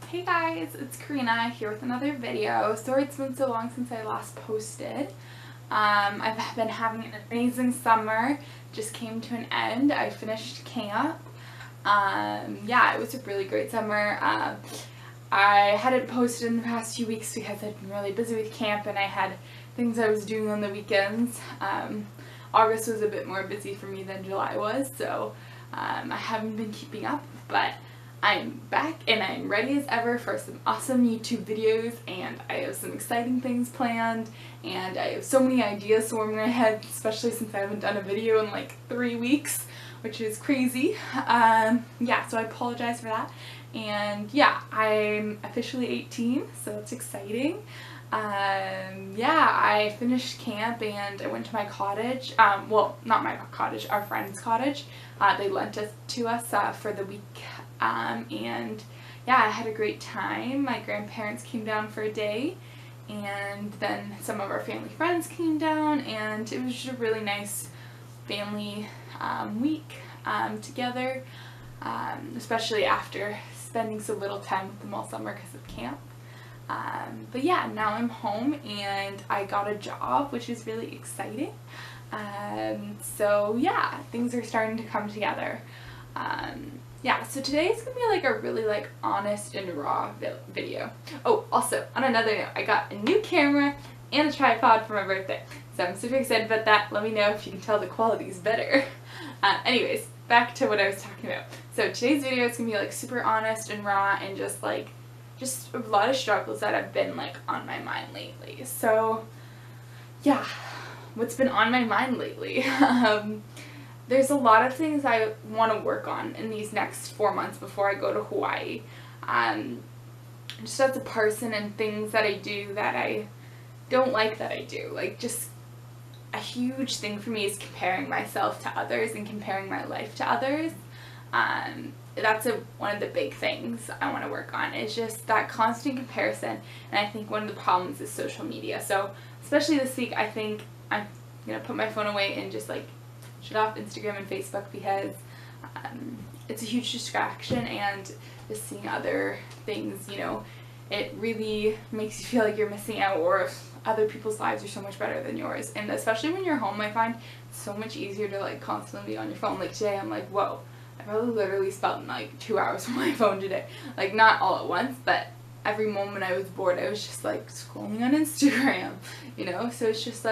Hey guys, it's Karina here with another video. Sorry it's been so long since I last posted. I've been having an amazing summer. Just came to an end. I finished camp. Yeah, it was a really great summer. I hadn't posted in the past few weeks because I'd been really busy with camp and I had things I was doing on the weekends. August was a bit more busy for me than July was, so I haven't been keeping up, but I'm back and I'm ready as ever for some awesome YouTube videos, and I have some exciting things planned and I have so many ideas swarming my head, especially since I haven't done a video in like 3 weeks, which is crazy. Yeah, so I apologize for that. And yeah, I'm officially 18, so that's exciting. Yeah, I finished camp and I went to my cottage, well, not my cottage, our friend's cottage. They lent it to us for the week, and yeah, I had a great time. My grandparents came down for a day, and then some of our family friends came down, and it was just a really nice family week together, especially after spending so little time with them all summer because of camp. But yeah, now I'm home and I got a job, which is really exciting. So yeah, things are starting to come together. Yeah, so today is gonna be like a really honest and raw video. Oh, also on another note, I got a new camera and a tripod for my birthday, so I'm super excited about that. Let me know if you can tell the quality is better. Anyways, back to what I was talking about. So today's video is gonna be like super honest and raw and just a lot of struggles that have been on my mind lately. So yeah, what's been on my mind lately? There's a lot of things I want to work on in these next 4 months before I go to Hawaii. Just as a person, and things that I do that I don't like that I do. Like, just a huge thing for me is comparing myself to others and comparing my life to others. That's one of the big things I want to work on, is just that constant comparison, and I think one of the problems is social media. So especially this week, I think I'm going to put my phone away and just shut off Instagram and Facebook, because it's a huge distraction, and just seeing other things, it really makes you feel like you're missing out, or other people's lives are so much better than yours. And especially when you're home, I find it's so much easier to constantly be on your phone. Like today, I'm like, whoa, I probably literally spent 2 hours on my phone today. Not all at once, but every moment I was bored, I was just scrolling on Instagram, so it's just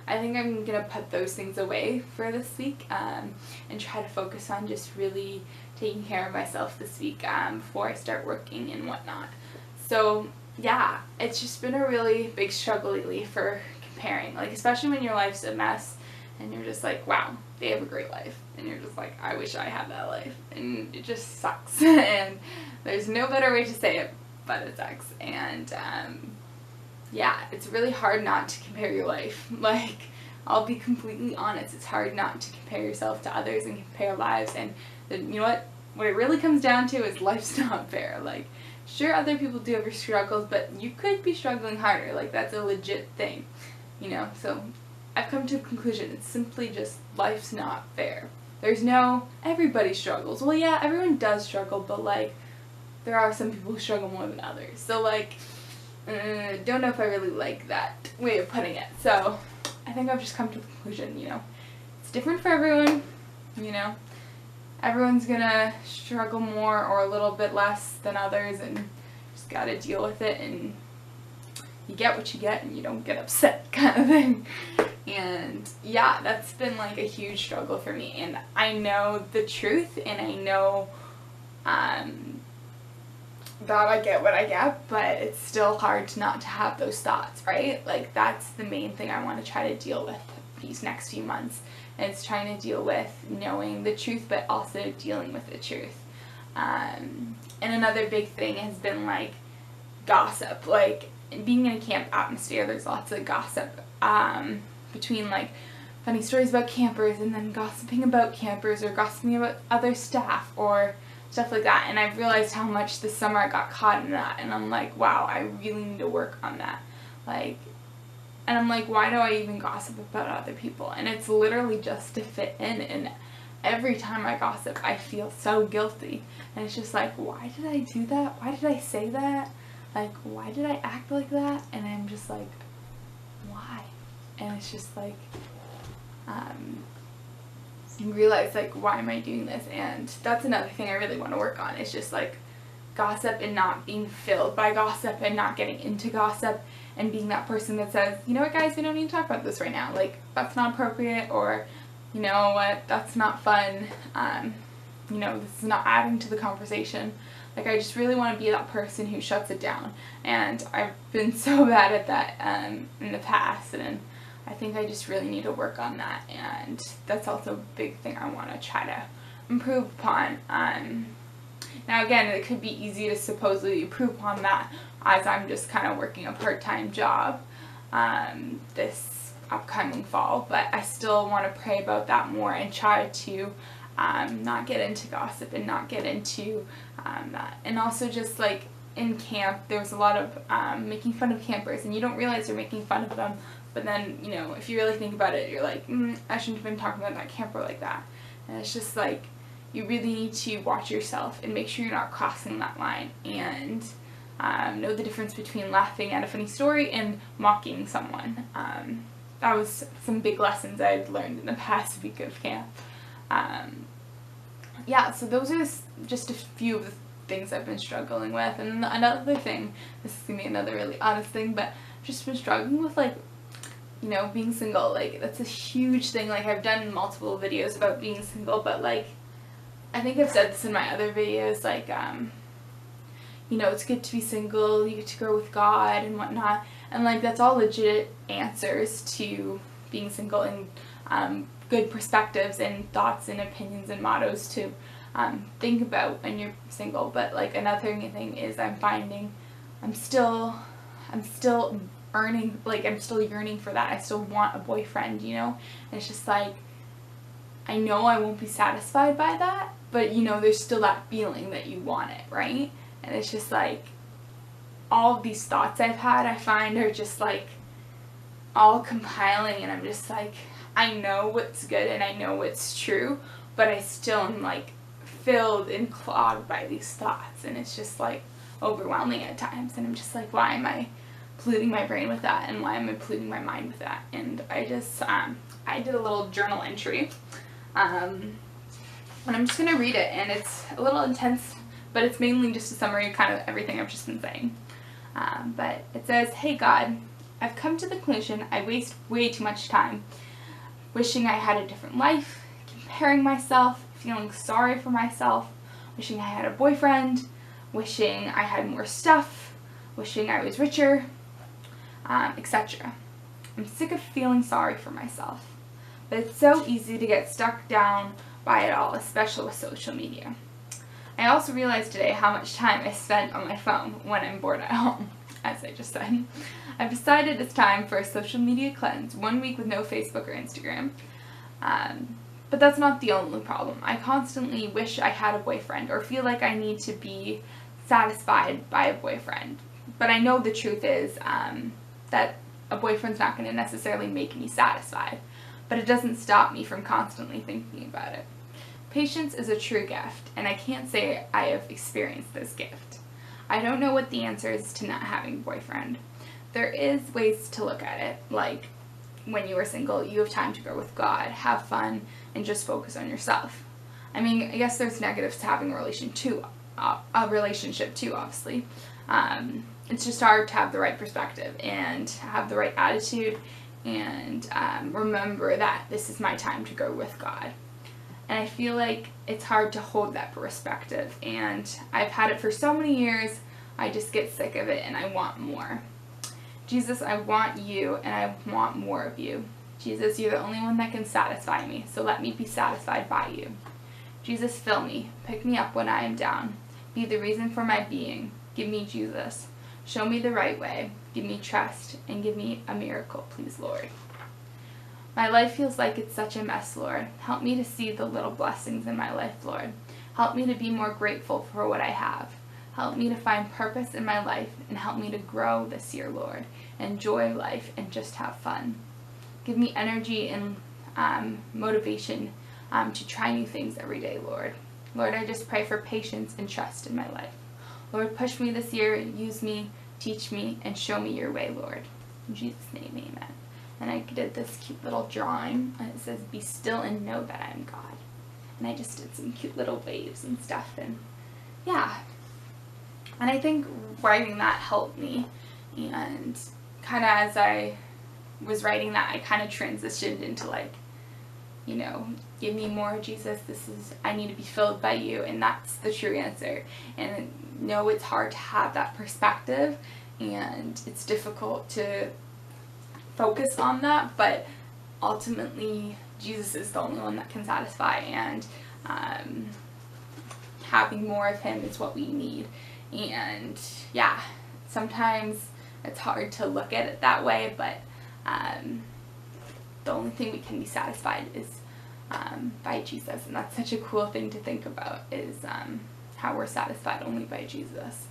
I think I'm gonna put those things away for this week, and try to focus on just really taking care of myself this week before I start working and whatnot. So yeah, it's just been a really big struggle lately for comparing, especially when your life's a mess and you're just wow, they have a great life, and you're just I wish I had that life, and it just sucks. And there's no better way to say it, but it sucks. And yeah, it's really hard not to compare your life. I'll be completely honest, it's hard not to compare yourself to others and compare lives. And then, you know what it really comes down to is life's not fair. Sure, other people do have their struggles, but you could be struggling harder. That's a legit thing, so I've come to a conclusion. It's simply just life's not fair. There's no everybody struggles. Well, yeah, everyone does struggle, but there are some people who struggle more than others. So don't know if I really like that way of putting it. So I think I've just come to the conclusion, it's different for everyone, everyone's gonna struggle more or a little bit less than others, and just gotta deal with it, and you get what you get and you don't get upset, kind of thing. And yeah, that's been a huge struggle for me, and I know the truth, and I know that I get what I get, but it's still hard not to have those thoughts, right? That's the main thing I want to try to deal with these next few months. And it's trying to deal with knowing the truth, but also dealing with the truth. And another big thing has been gossip. Being in a camp atmosphere, there's lots of gossip between funny stories about campers, and then gossiping about campers, or gossiping about other staff, or stuff like that. And I've realized how much this summer I got caught in that, and I'm wow, I really need to work on that. And I'm why do I even gossip about other people? And it's literally just to fit in, and every time I gossip, I feel so guilty. And it's just like, why did I do that? Why did I say that? Like, why did I act like that? And I'm just like, why? And it's just like, you realize, like, why am I doing this? And that's another thing I really want to work on. It's just like gossip and not being filled by gossip and not getting into gossip and being that person that says, you know what, guys, we don't need to talk about this right now. Like, that's not appropriate, or, you know what, that's not fun. You know, this is not adding to the conversation. Like, I just really want to be that person who shuts it down. And I've been so bad at that in the past, and I think I just really need to work on that. And that's also a big thing I want to try to improve upon. Now, again, it could be easy to supposedly improve upon that as I'm just kind of working a part-time job this upcoming fall. But I still want to pray about that more and try to not get into gossip and not get into that. And also, just like in camp, there was a lot of making fun of campers, and you don't realize you're making fun of them, but then, you know, if you really think about it, you're like, I shouldn't have been talking about that camper like that. And it's just like, you really need to watch yourself and make sure you're not crossing that line, and know the difference between laughing at a funny story and mocking someone. That was some big lessons I'd learned in the past week of camp. Yeah, so those are just a few of the things I've been struggling with. And another thing, this is going to be another really honest thing, but I've just been struggling with, like, you know, being single. Like, that's a huge thing. Like, I've done multiple videos about being single, but, like, I think I've said this in my other videos, like, you know, it's good to be single, you get to grow with God and whatnot, and, like, that's all legit answers to being single, and good perspectives and thoughts and opinions and mottos to think about when you're single. But, like, another thing is I'm finding I'm still yearning for that. I still want a boyfriend, you know, and it's just like, I know I won't be satisfied by that, but, you know, there's still that feeling that you want it, right? And it's just like, all of these thoughts I've had, I find, are just like all compiling, and I'm just like, I know what's good and I know what's true, but I still am, like, filled and clogged by these thoughts, and it's just like overwhelming at times. And I'm just like, why am I polluting my brain with that, and why am I polluting my mind with that? And I just I did a little journal entry, and I'm just gonna read it, and it's a little intense, but it's mainly just a summary of kind of everything I've just been saying. But it says, "Hey God, I've come to the conclusion I waste way too much time wishing I had a different life, comparing myself, feeling sorry for myself, wishing I had a boyfriend, wishing I had more stuff, wishing I was richer, etc. I'm sick of feeling sorry for myself, but it's so easy to get stuck down by it all, especially with social media. I also realized today how much time I spent on my phone when I'm bored at home, as I just said. I've decided it's time for a social media cleanse, 1 week with no Facebook or Instagram. But that's not the only problem. I constantly wish I had a boyfriend, or feel like I need to be satisfied by a boyfriend. But I know the truth is that a boyfriend's not going to necessarily make me satisfied. But it doesn't stop me from constantly thinking about it. Patience is a true gift, and I can't say I have experienced this gift. I don't know what the answer is to not having a boyfriend. There is ways to look at it, like when you are single, you have time to grow with God, have fun, and just focus on yourself. I mean, I guess there's negatives to having a relationship too, obviously. It's just hard to have the right perspective and have the right attitude, and remember that this is my time to grow with God. And I feel like it's hard to hold that perspective, and I've had it for so many years, I just get sick of it and I want more. Jesus, I want you, and I want more of you. Jesus, you're the only one that can satisfy me, so let me be satisfied by you. Jesus, fill me. Pick me up when I am down. Be the reason for my being. Give me Jesus. Show me the right way. Give me trust, and give me a miracle, please, Lord. My life feels like it's such a mess, Lord. Help me to see the little blessings in my life, Lord. Help me to be more grateful for what I have. Help me to find purpose in my life, and help me to grow this year, Lord. Enjoy life and just have fun. Give me energy and motivation to try new things every day, Lord. Lord, I just pray for patience and trust in my life. Lord, push me this year, use me, teach me, and show me your way, Lord. In Jesus' name, amen. And I did this cute little drawing, and it says, be still and know that I am God. And I just did some cute little waves and stuff, and yeah. And I think writing that helped me, and kind of as I was writing that, I kind of transitioned into like, you know, give me more, Jesus, I need to be filled by you, and that's the true answer. And no, it's hard to have that perspective, and it's difficult to focus on that, but ultimately Jesus is the only one that can satisfy, and having more of him is what we need. And yeah, sometimes it's hard to look at it that way, but the only thing we can be satisfied is by Jesus, and that's such a cool thing to think about, is how we're satisfied only by Jesus.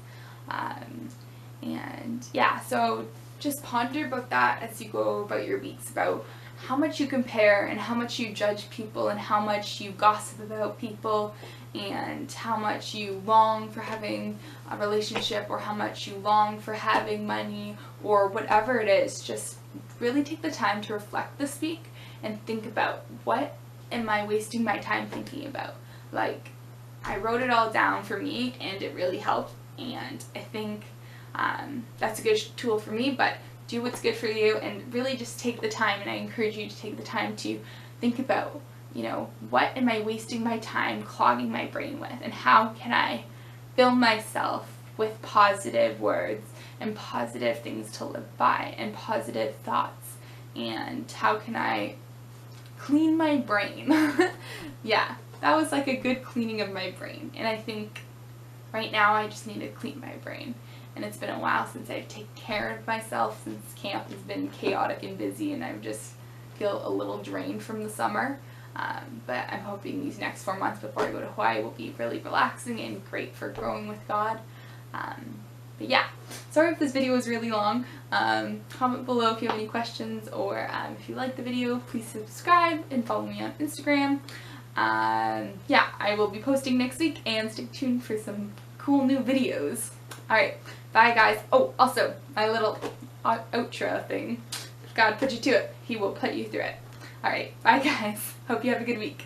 And yeah, so just ponder about that as you go about your weeks, about how much you compare and how much you judge people and how much you gossip about people and how much you long for having a relationship or how much you long for having money or whatever it is. Just really take the time to reflect this week and think about, what am I wasting my time thinking about? Like, I wrote it all down for me and it really helped, and I think that's a good tool for me. But do what's good for you and really just take the time, and I encourage you to take the time to think about, you know, what am I wasting my time clogging my brain with, and how can I fill myself with positive words and positive things to live by and positive thoughts, and how can I clean my brain? Yeah, that was like a good cleaning of my brain, and I think right now I just need to clean my brain. And it's been a while since I've taken care of myself, since camp has been chaotic and busy, and I just feel a little drained from the summer. But I'm hoping these next 4 months before I go to Hawaii will be really relaxing and great for growing with God. But yeah, sorry if this video was really long. Comment below if you have any questions, or if you like the video, please subscribe and follow me on Instagram. Yeah, I will be posting next week, and stay tuned for some cool new videos. Alright, bye guys. Oh, also, my little outro thing. If God put you to it, he will put you through it. Alright, bye guys. Hope you have a good week.